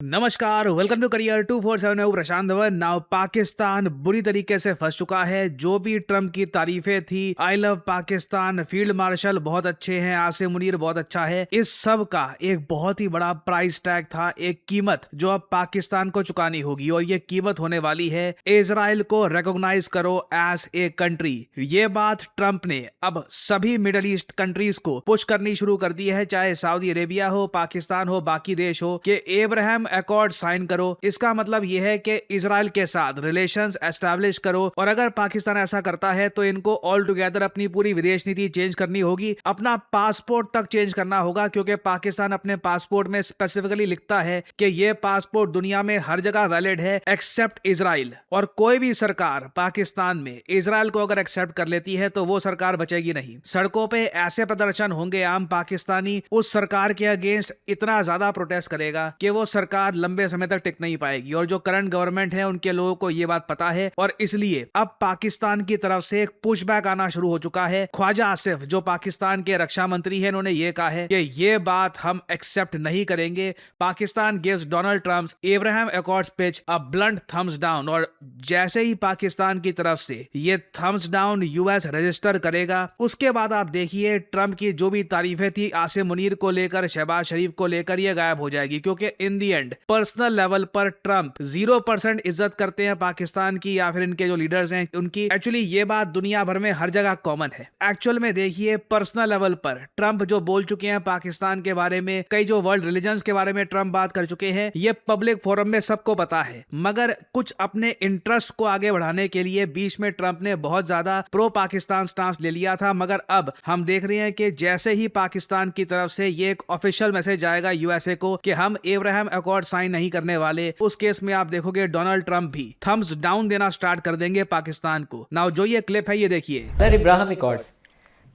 नमस्कार, welcome to career 247 में प्रशांत Dhawan. Now Pakistan बुरी तरीके से फंस चुका है। जो भी ट्रम्प की तारीफें थी, I love Pakistan, field marshal बहुत अच्छे हैं, आसिम मुनीर बहुत अच्छा है, इस सब का एक बहुत ही बड़ा प्राइस टैग था, एक कीमत जो अब पाकिस्तान को चुकानी होगी। और ये कीमत होने वाली है इजराइल को रिकॉग्नाइज करो एज ए कंट्री। ये बात ट्रम्प ने अब सभी मिडल ईस्ट कंट्रीज को पुश करनी शुरू कर दी है, चाहे सऊदी अरेबिया हो, पाकिस्तान हो, बाकी देश हो, कि एब्राहम अकॉर्ड साइन करो। इसका मतलब यह है कि इजराइल के साथ रिलेशंस एस्टैब्लिश करो। और अगर पाकिस्तान ऐसा करता है तो इनको ऑल टुगेदर अपनी पूरी विदेश नीति चेंज करनी होगी, अपना पासपोर्ट तक चेंज करना होगा, क्योंकि पाकिस्तान अपने पासपोर्ट में स्पेसिफिकली लिखता है कि यह पासपोर्ट दुनिया में हर जगह वैलिड है एक्सेप्ट इजराइल। और कोई भी सरकार पाकिस्तान में इजराइल को अगर एक्सेप्ट कर लेती है तो वो सरकार बचेगी नहीं। सड़कों पे ऐसे प्रदर्शन होंगे, आम पाकिस्तानी उस सरकार के अगेंस्ट इतना ज्यादा प्रोटेस्ट करेगा कि वो सरकार लंबे समय तक टिक नहीं पाएगी। और जो करंट गवर्नमेंट है उनके लोगों को ये बात पता है, और इसलिए अब पाकिस्तान की तरफ से एक पुशबैक आना शुरू हो चुका है। ख्वाजा आसिफ जो पाकिस्तान के रक्षा मंत्री हैं, उन्होंने ये कहा है कि ये बात हम एक्सेप्ट नहीं करेंगे। Pakistan gives Donald Trump Abraham Accord speech a blunt thumbs down. और जैसे ही पाकिस्तान की तरफ से ये थम्स डाउन यूएस रजिस्टर करेगा, उसके बाद आप देखिए ट्रम्प की जो भी तारीफें थी आसिम मुनीर को लेकर, शहबाज शरीफ को लेकर, ये गायब हो जाएगी। क्योंकि इन दी एंड पर्सनल लेवल पर ट्रम्प 0% इज्जत करते हैं पाकिस्तान की, या फिर इनके जो लीडर्स हैं उनकी। एक्चुअली ये बात दुनिया भर में हर जगह कॉमन है। एक्चुअल में देखिए पर्सनल लेवल पर ट्रम्प जो बोल चुके हैं पाकिस्तान के बारे में, कई जो वर्ल्ड रिलीजन्स के बारे में ट्रम्प बात कर चुके हैं, ये पब्लिक फोरम में सबको पता है। मगर कुछ अपने इंटरेस्ट को आगे बढ़ाने के लिए बीच में ट्रम्प ने बहुत ज्यादा प्रो पाकिस्तान स्टांस ले लिया था। मगर अब हम देख रहे हैं कि जैसे ही पाकिस्तान की तरफ से ये एक ऑफिशियल मैसेज आएगा यूएसए को कि हम एब्राहम अकॉर्ड साइन नहीं करने वाले, उस केस में आप देखोगे डोनाल्ड ट्रम्प भी थम्स डाउन देना स्टार्ट कर देंगे पाकिस्तान को। नाउ जो ये क्लिप है ये देखिए। सर, इब्राहिम अकॉर्ड्स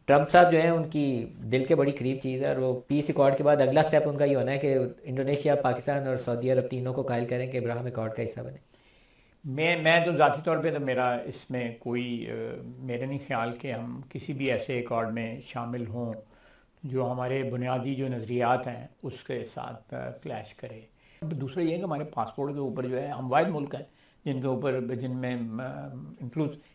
ट्रम्प साहब जो है उनकी दिल के बड़ी करीब चीज़ है। और वो पीस अकॉर्ड के बाद अगला स्टेप उनका ये होना है कि इंडोनेशिया, पाकिस्तान और सऊदी अरब तीनों को कायल करें कि इब्राहिम अकॉर्ड का हिस्सा बने। मैं तो ज़ाती तौर पे तो मेरा इसमें कोई मेरा नहीं ख्याल कि हम किसी भी ऐसे अकॉर्ड में शामिल हों जो हमारे बुनियादी जो नज़रियात हैं उसके साथ क्लैश करे। दूसरा ये है कि हमारे पासपोर्ट के ऊपर जो है हम वाहिद मुल्क हैं जिनके ऊपर जिनमें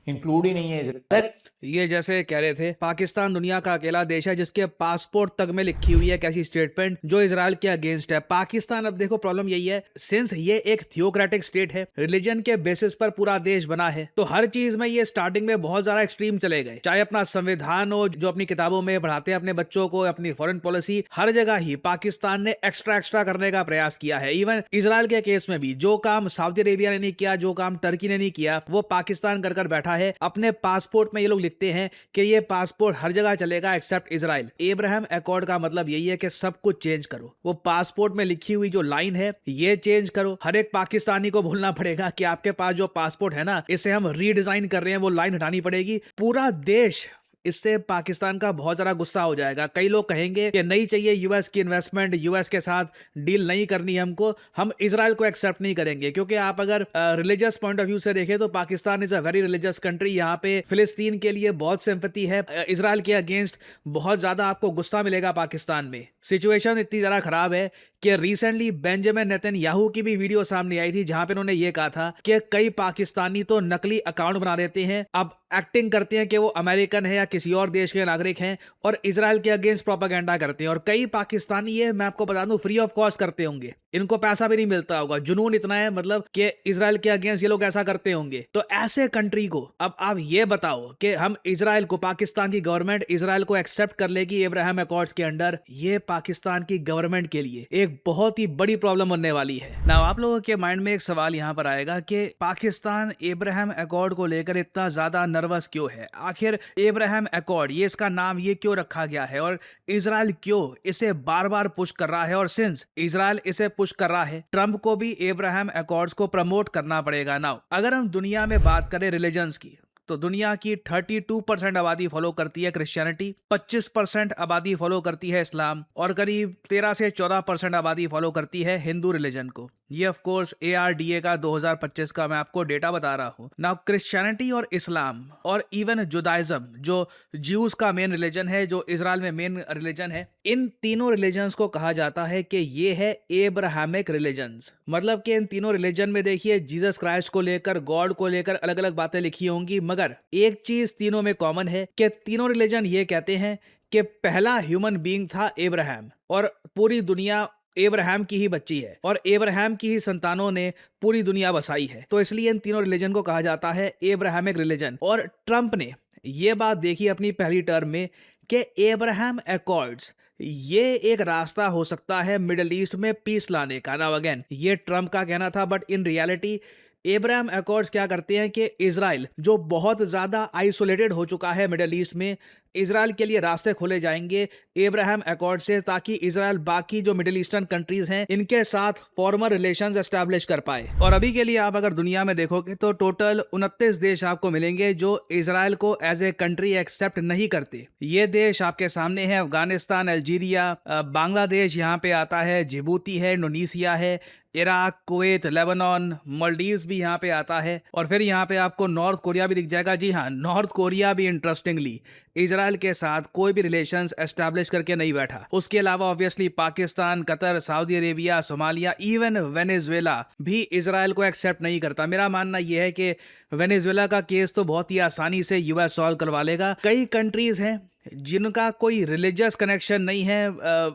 इंक्लूड ही नहीं है। ये जैसे कह रहे थे पाकिस्तान दुनिया का अकेला देश है जिसके पासपोर्ट तक में लिखी हुई है कैसी स्टेटमेंट जो इजराइल के अगेंस्ट है। पाकिस्तान, अब देखो प्रॉब्लम यही है, सिंस ये एक थियोक्रेटिक स्टेट है, रिलीजन के बेसिस पर पूरा देश बना है, तो हर चीज में ये स्टार्टिंग में बहुत ज्यादा एक्सट्रीम चले गए। चाहे अपना संविधान हो जो अपनी किताबों में पढ़ाते हैं अपने बच्चों को, अपनी फॉरेन पॉलिसी, हर जगह ही पाकिस्तान ने एक्स्ट्रा करने का प्रयास किया है। इवन इजराइल के केस में भी जो काम सऊदी अरेबिया ने नहीं किया, जो काम टर्की ने नहीं किया, वो पाकिस्तान कर बैठा है। अपने पासपोर्ट में ये लोग लिखते हैं कि ये पासपोर्ट हर जगह चलेगा एक्सेप्ट इजराइल। एब्राहम अकॉर्ड का मतलब यही है कि सब कुछ चेंज करो। वो पासपोर्ट में लिखी हुई जो लाइन है ये चेंज करो। हर एक पाकिस्तानी को बोलना पड़ेगा कि आपके पास जो पासपोर्ट है ना, इसे हम रीडिजाइन कर रहे हैं, वो लाइन हटानी पड़ेगी। पूरा देश, इससे पाकिस्तान का बहुत ज्यादा गुस्सा हो जाएगा। कई लोग कहेंगे कि नहीं चाहिए यूएस की इन्वेस्टमेंट, यूएस के साथ डील नहीं करनी हमको, हम इजराइल को एक्सेप्ट नहीं करेंगे। क्योंकि आप अगर रिलीजियस पॉइंट ऑफ व्यू से देखें तो Pakistan is a very religious country. यहाँ पे फिलिस्तीन के लिए बहुत सिंपैथी है, इजराइल के अगेंस्ट बहुत ज्यादा आपको गुस्सा मिलेगा पाकिस्तान में। सिचुएशन इतनी ज्यादा खराब है कि रिसेंटली बेंजामिन नेतन्याहू की भी वीडियो सामने आई थी जहां पे उन्होंने ये कहा था कि कई पाकिस्तानी तो नकली अकाउंट बना देते हैं, अब एक्टिंग करते हैं कि वो अमेरिकन है या किसी और देश के नागरिक हैं, और इजराइल के अगेंस्ट प्रोपेगेंडा करते हैं। और कई पाकिस्तानी ये मैं आपको बता दूं फ्री ऑफ कॉस्ट करते होंगे, इनको पैसा भी नहीं मिलता होगा। जुनून इतना है मतलब कि इजराइल के अगेंस्ट ये लोग ऐसा करते होंगे। तो ऐसे कंट्री को अब आप ये बताओ कि हम इजराइल को, पाकिस्तान की गवर्नमेंट इजराइल को एक्सेप्ट कर लेगी एब्राहम अकॉर्ड्स के अंडर, ये पाकिस्तान की गवर्नमेंट के लिए एक बहुत ही बड़ी प्रॉब्लम बनने वाली है। ना आप लोगों के माइंड में एक सवाल यहाँ पर आएगा कि पाकिस्तान एब्राहम अकॉर्ड को लेकर इतना ज्यादा नर्वस क्यों है? आखिर एब्राहम अकॉर्ड, ये इसका नाम ये क्यों रखा गया है, और इजराइल क्यों इसे बार बार पुश कर रहा है? और सिंस इजराइल इसे पुश कर रहा है, ट्रम्प को भी एब्राहम अकॉर्ड्स को प्रमोट करना पड़ेगा। नाउ अगर हम दुनिया में बात करें रिलीजन्स की, तो दुनिया की 32% आबादी फॉलो करती है क्रिश्चियनिटी, 25% आबादी फॉलो करती है इस्लाम, और करीब 13 से 14% आबादी फॉलो करती है हिंदू रिलीजन को। ये ऑफ कोर्स ARDA का 2025 का मैं आपको डेटा बता रहा हूँ। नाउ क्रिश्चियनिटी और इस्लाम और इवन जुदाइज्म जो ज्यूज का मेन रिलीजन है, जो इजराइल में मेन रिलीजन है, इन तीनों रिलीजन्स को कहा जाता है कि ये है एब्राहमिक रिलीजन्स। मतलब कि इन तीनों रिलीजन में देखिए जीसस क्राइस्ट को लेकर, गॉड को लेकर अलग अलग बातें लिखी होंगी, मगर एक चीज तीनों में कॉमन है कि तीनों रिलीजन ये कहते हैं कि पहला ह्यूमन बीइंग था एब्राहम और पूरी दुनिया एब्राहम की ही बच्ची है और एब्राहम की ही संतानों ने पूरी दुनिया बसाई है। तो इसलिए इन तीनों रिलीजन को कहा जाता है एब्राहमिक रिलीजन। और ट्रंप ने ये बात देखी अपनी पहली टर्म में कि एब्राहम एकॉर्ड्स ये एक रास्ता हो सकता है मिडिल ईस्ट में पीस लाने का। नाउ अगेन ये ट्रंप का कहना था, but in reality Abraham Accords क्या करते हैं कि इजराइल जो बहुत ज्यादा आइसोलेटेड हो चुका है मिडिल ईस्ट में, इजराइल के लिए रास्ते खोले जाएंगे एब्राहम एकॉर्ड से, ताकि इजराइल बाकी जो मिडिल ईस्टर्न कंट्रीज हैं इनके साथ फॉर्मल रिलेशंस एस्टैब्लिश कर पाए। और अभी के लिए आप अगर दुनिया में देखोगे तो टोटल 29 देश आपको मिलेंगे जो इजराइल को एज ए कंट्री एक्सेप्ट नहीं करते। ये देश आपके सामने है, अफगानिस्तान, अल्जीरिया, बांग्लादेश यहाँ पे आता है, जिबूती है, इंडोनेशिया है, इराक, कुवैत, लेबनान, मालदीव्स भी यहाँ पे आता है, और फिर यहाँ पे आपको नॉर्थ कोरिया भी दिख जाएगा। जी हाँ, नॉर्थ कोरिया भी इंटरेस्टिंगली इजराइल के साथ कोई भी रिलेशंस एस्टैब्लिश करके नहीं बैठा। उसके अलावा obviously Pakistan, Qatar, Saudi Arabia, Somalia, even Venezuela भी इजराइल को एक्सेप्ट नहीं करता। मेरा मानना यह है कि वेनेजुएला का केस तो बहुत ही आसानी से यूएस सॉल्व करवा लेगा। कई कंट्रीज हैं जिनका कोई रिलीजियस कनेक्शन नहीं है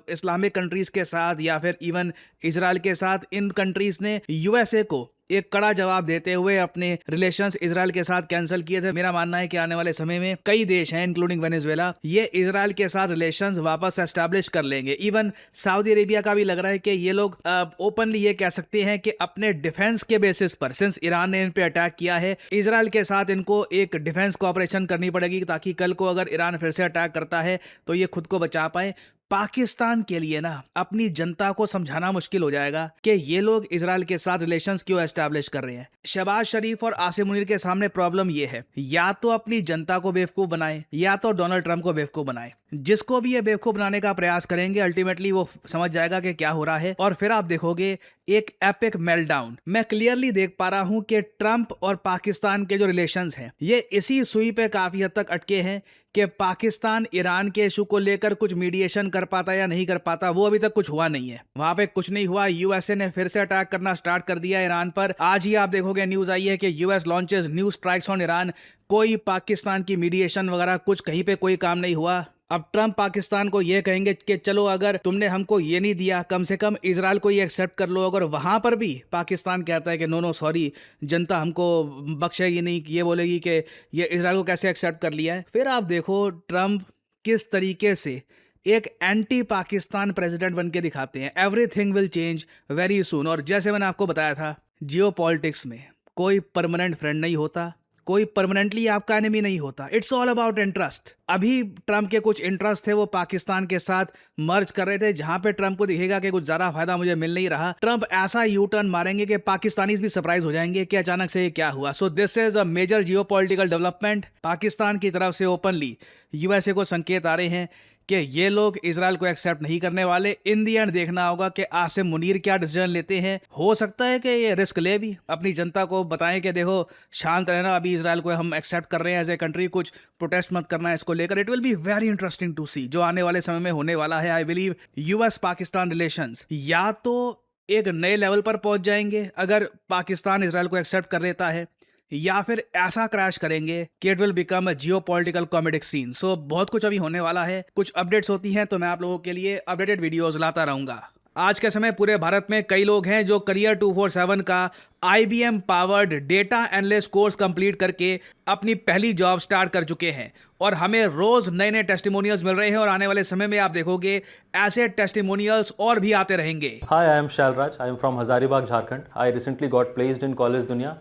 इस्लामिक कंट्रीज के साथ या फिर इवन इजराइल के साथ। इन कंट्रीज ने यूएसए को एक कड़ा जवाब देते हुए अपने रिलेशंस इजराइल के साथ कैंसिल किए थे। मेरा मानना है कि आने वाले समय में कई देश हैं इंक्लूडिंग वेनेजुएला, ये इजराइल के साथ रिलेशंस वापस एस्टैब्लिश कर लेंगे। इवन सऊदी अरेबिया का भी लग रहा है कि ये लोग ओपनली ये कह सकते हैं कि अपने डिफेंस के बेसिस पर, सिंस ईरान ने इन पे अटैक किया है, इजराइल के साथ इनको एक डिफेंस कोऑपरेशन करनी पड़ेगी, ताकि कल को अगर ईरान फिर से अटैक करता है तो ये खुद को बचा पाए। पाकिस्तान के लिए ना अपनी जनता को समझाना मुश्किल हो जाएगा कि ये लोग इजराइल के साथ रिलेशंस क्यों एस्टैब्लिश कर रहे हैं। शहबाज शरीफ और आसिम मुनीर के सामने प्रॉब्लम ये है, या तो अपनी जनता को बेवकूफ बनाए या तो डोनाल्ड ट्रंप को बेवकूफ बनाए। जिसको भी ये बेवकूफ बनाने का प्रयास करेंगे अल्टीमेटली वो समझ जाएगा कि क्या हो रहा है, और फिर आप देखोगे एक एपिक मेल्टडाउन। मैं क्लियरली देख पा रहा हूं कि ट्रंप और पाकिस्तान के जो रिलेशंस हैं ये इसी सुई पे काफी हद तक अटके हैं कि पाकिस्तान ईरान के इशू को लेकर कुछ मीडिएशन कर पाता या नहीं कर पाता, वो अभी तक कुछ हुआ नहीं है। वहां पे कुछ नहीं हुआ। यूएसए ने फिर से अटैक करना स्टार्ट कर दिया ईरान पर। आज ही आप देखोगे न्यूज आई है कि US launches new strikes on Iran. कोई पाकिस्तान की मीडिएशन वगैरह कुछ कहीं पे कोई काम नहीं हुआ। अब ट्रंप पाकिस्तान को ये कहेंगे कि चलो अगर तुमने हमको ये नहीं दिया, कम से कम इजराइल को ये एक्सेप्ट कर लो। अगर वहां पर भी पाकिस्तान कहता है कि नो सॉरी, जनता हमको बख्शेगी नहीं, ये बोलेगी कि ये इजराइल को कैसे एक्सेप्ट कर लिया है, फिर आप देखो ट्रंप किस तरीके से एक एंटी पाकिस्तान प्रेसिडेंट बन के दिखाते हैं। Everything will change very soon. और जैसे मैंने आपको बताया था, जियोपॉलिटिक्स में कोई परमानेंट फ्रेंड नहीं होता, कोई परमानेंटली आपका एनिमी नहीं होता। It's all about interest. अभी ट्रंप के कुछ इंटरेस्ट थे वो पाकिस्तान के साथ मर्ज कर रहे थे, जहां पे ट्रंप को दिखेगा कि कुछ ज्यादा फायदा मुझे मिल नहीं रहा, ट्रंप ऐसा यू टर्न मारेंगे कि पाकिस्तानीज भी सरप्राइज हो जाएंगे कि अचानक से ये क्या हुआ। So this is a major geopolitical development. Pakistan की तरफ से ओपनली यूएसए को संकेत आ रहे हैं कि ये लोग इजराइल को एक्सेप्ट नहीं करने वाले। इन दी एंड देखना होगा कि आसिम मुनीर क्या डिसीजन लेते हैं। हो सकता है कि ये रिस्क ले भी, अपनी जनता को बताएं कि देखो शांत रहना, अभी इजराइल को हम एक्सेप्ट कर रहे हैं एज ए कंट्री, कुछ प्रोटेस्ट मत करना है इसको लेकर। It will be very interesting to see जो आने वाले समय में होने वाला है। I believe US Pakistan relations या तो एक नए लेवल पर पहुंच जाएंगे अगर पाकिस्तान इजराइल को एक्सेप्ट कर लेता है, या फिर ऐसा क्रैश करेंगे कि it will become a geopolitical comedic scene. So बहुत कुछ अभी होने वाला है। कुछ अपडेट्स होती हैं तो मैं आप लोगों के लिए अपडेटेड वीडियोस लाता रहूंगा। आज के समय पूरे भारत में कई लोग हैं जो करियर 247 का IBM powered data analyst course complete करके अपनी पहली जॉब स्टार्ट कर चुके हैं, और हमें रोज नए नए टेस्टिमोनियल्स मिल रहे हैं, और आने वाले समय में आप देखोगे ऐसे टेस्टिमोनियल्स और भी आते रहेंगे। Hi, I am Shalraj. I am from Hazaribagh, Jharkhand. I recently got placed in College Dunya.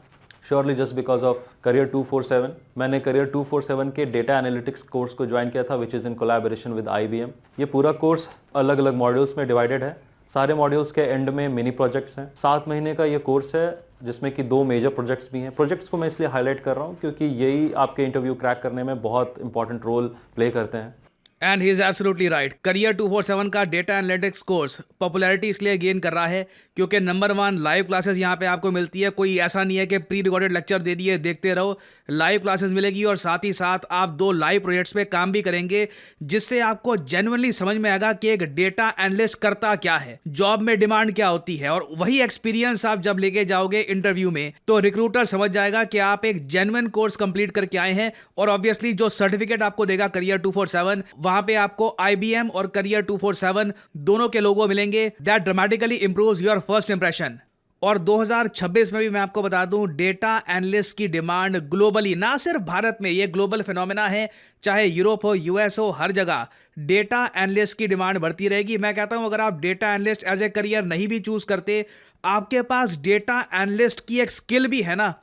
Surely just because of Career 247. मैंने Career 247 के डेटा एनालिटिक्स कोर्स को ज्वाइन किया था, which is in collaboration with IBM। ये पूरा course अलग अलग modules में डिवाइडेड है। सारे मॉड्यूल्स के एंड में मिनी प्रोजेक्ट्स हैं। 7 महीने का ये कोर्स है जिसमें कि 2 मेजर प्रोजेक्ट्स भी हैं। प्रोजेक्ट्स को मैं इसलिए हाईलाइट कर रहा हूँ क्योंकि यही आपके इंटरव्यू क्रैक करने में बहुत इंपॉर्टेंट रोल प्ले करते हैं। And he is absolutely right. Career 247 का डेटा एनालिटिक्स कोर्स पॉपुलैरिटी इसलिए गेन कर रहा है क्योंकि नंबर 1 लाइव क्लासेस यहाँ पे आपको मिलती है। कोई ऐसा नहीं है कि प्री रिकॉर्डेड लेक्चर दे दिए देखते रहो, लाइव क्लासेस मिलेगी और साथ ही साथ आप 2 लाइव प्रोजेक्ट्स पे काम भी करेंगे जिससे आपको जेन्युइनली समझ में आएगा कि एक डेटा एनालिस्ट करता क्या है, जॉब में डिमांड क्या होती है, और वही एक्सपीरियंस आप जब लेके जाओगे इंटरव्यू में तो रिक्रूटर समझ जाएगा कि आप एक जेन्युइन कोर्स कंप्लीट करके आए हैं। और ऑब्वियसली जो सर्टिफिकेट आपको देगा करियर 247, वहां पे आपको IBM और करियर 247 दोनों के लोगो मिलेंगे। That dramatically improves your first impression. और 2026 में भी मैं आपको बता दूं, डेटा एनालिस्ट की डिमांड ग्लोबली, ना सिर्फ भारत में, ये ग्लोबल फिनोमेना है, चाहे यूरोप हो, US हो, हर जगह डेटा एनालिस्ट की डिमांड बढ़ती रहेगी। मैं कहता हूं अगर आप data analyst as a career नहीं भी चूज करते, आपके पास डेटा एनालिस्ट की एक स्किल भी है ना,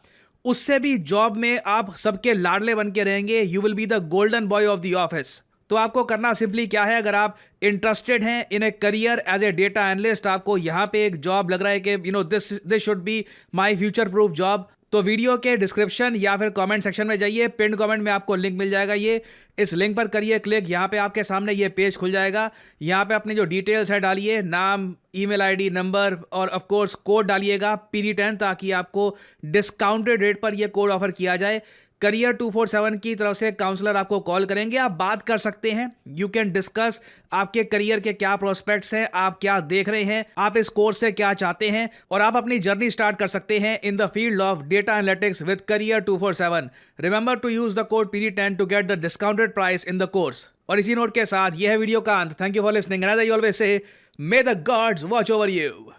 उससे भी जॉब में आप सबके लाडले बन के रहेंगे। You will be the golden boy of the office. तो आपको करना सिंपली क्या है, अगर आप इंटरेस्टेड हैं in a career as a data analyst, आपको यहाँ पे एक जॉब लग रहा है कि this should be my future proof job, तो वीडियो के डिस्क्रिप्शन या फिर कमेंट सेक्शन में जाइए, पिन कमेंट में आपको लिंक मिल जाएगा। ये इस लिंक पर करिए क्लिक, यहाँ पे आपके सामने ये पेज खुल जाएगा। यहाँ पे अपनी जो डिटेल्स है डालिए, नाम, ईमेल आईडी, नंबर और ऑफ कोर्स कोड डालिएगा PD10, ताकि आपको डिस्काउंटेड रेट पर ये कोड ऑफर किया जाए। करियर 247 की तरफ से काउंसलर आपको कॉल करेंगे, आप बात कर सकते हैं। यू कैन डिस्कस आपके करियर के क्या प्रोस्पेक्ट्स हैं, आप क्या देख रहे हैं, आप इस कोर्स से क्या चाहते हैं, और आप अपनी जर्नी स्टार्ट कर सकते हैं in the field of data analytics with career 247। Remember to use the code PD10 to get the discounted price in the course. और इसी नोट के साथ यह है वीडियो का अंत। Thank you for listening and as I always say, may the gods watch over you.